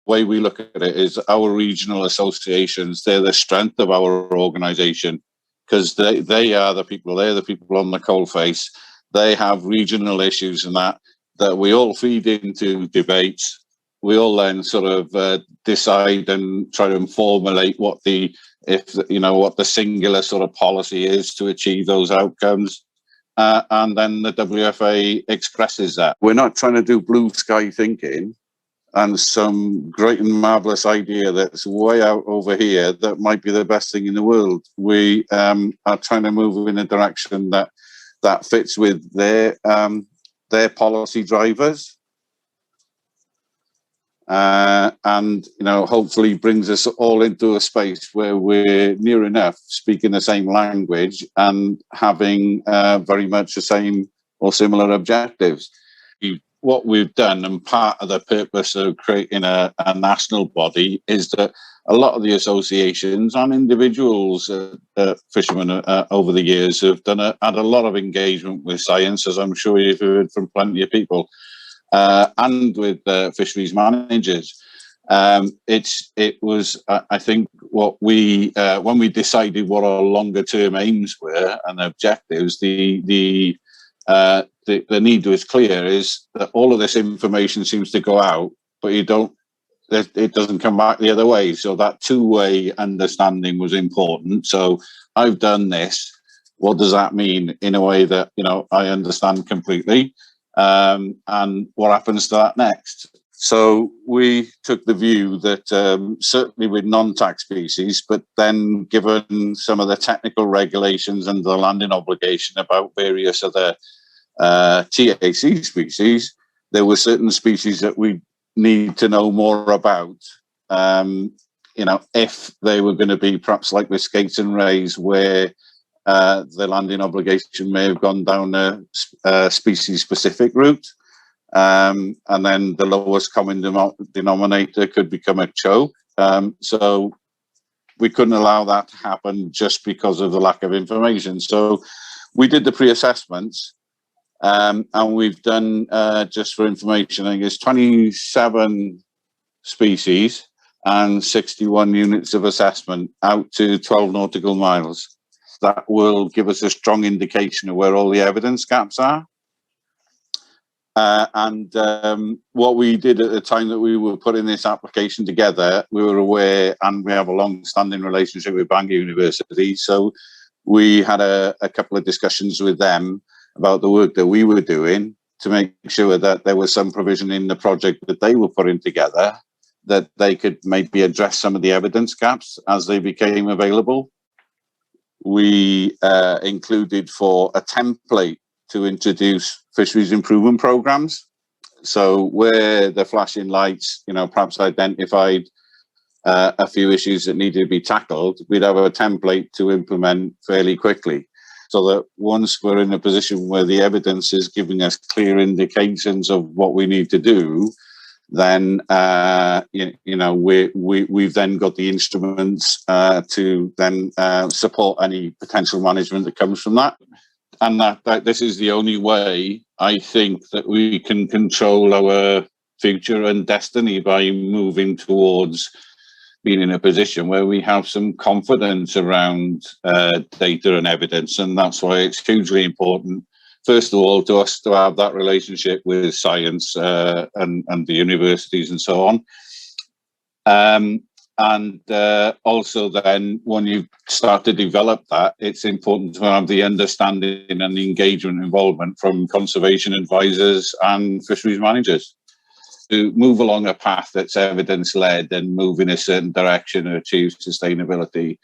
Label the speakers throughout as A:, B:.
A: way we look at it is our regional associations, they're the strength of our organisation, because they are the people, they're the people on the coalface. They have regional issues and that we all feed into debates. We all then sort of decide and try to formulate what the singular sort of policy is to achieve those outcomes. And then the WFA expresses that. We're not trying to do blue sky thinking and some great and marvelous idea that's way out over here that might be the best thing in the world. We are trying to move in a direction that fits with their policy drivers, and hopefully brings us all into a space where we're near enough speaking the same language and having very much the same or similar objectives. What we've done, and part of the purpose of creating a national body, is that a lot of the associations and individuals, fishermen over the years, have had a lot of engagement with science, as I'm sure you've heard from plenty of people, and with fisheries managers. It was, I think, what we when we decided what our longer term aims were and objectives, the need was clear, is that all of this information seems to go out, but it doesn't come back the other way. So that two-way understanding was important. So I've done this. What does that mean in a way that, I understand completely? And what happens to that next? So we took the view that certainly with non-tax species, but then given some of the technical regulations and the landing obligation about various other TAC species, there were certain species that we need to know more about, if they were going to be perhaps like with skates and rays, where the landing obligation may have gone down a species-specific route, and then the lowest common denominator could become a choke. So we couldn't allow that to happen just because of the lack of information. So we did the pre-assessments. And we've done, just for information, I think it's 27 species and 61 units of assessment out to 12 nautical miles. That will give us a strong indication of where all the evidence gaps are. And what we did at the time that we were putting this application together, we were aware, and we have a long-standing relationship with Bangor University, so we had a couple of discussions with them about the work that we were doing to make sure that there was some provision in the project that they were putting together that they could maybe address some of the evidence gaps as they became available. We included for a template to introduce fisheries improvement programs. So where the flashing lights, perhaps identified a few issues that needed to be tackled, we'd have a template to implement fairly quickly. So that once we're in a position where the evidence is giving us clear indications of what we need to do, then we've then got the instruments to then support any potential management that comes from that. And that this is the only way, I think, that we can control our future and destiny, by moving towards being in a position where we have some confidence around data and evidence. And that's why it's hugely important, first of all, to us to have that relationship with science and the universities and so on. And also then, when you start to develop that, it's important to have the understanding and the engagement involvement from conservation advisors and fisheries managers to move along a path that's evidence-led and move in a certain direction and achieve sustainability.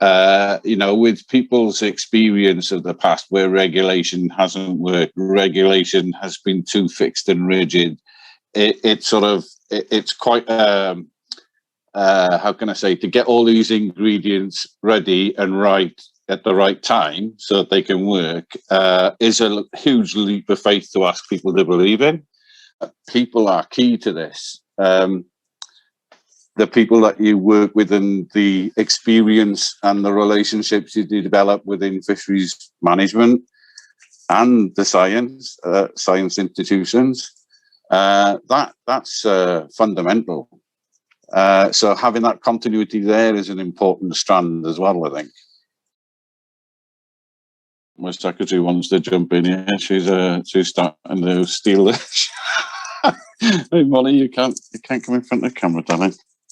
A: With people's experience of the past where regulation hasn't worked, regulation has been too fixed and rigid. It's quite, how can I say, to get all these ingredients ready and right at the right time so that they can work is a huge leap of faith to ask people to believe in. People are key to this. The people that you work with and the experience and the relationships you develop within fisheries management and the science institutions, that's fundamental. So having that continuity there is an important strand as well, I think. My secretary wants to jump in here. She's starting to steal this. Hey, Molly, you can't come in front of the camera, darling.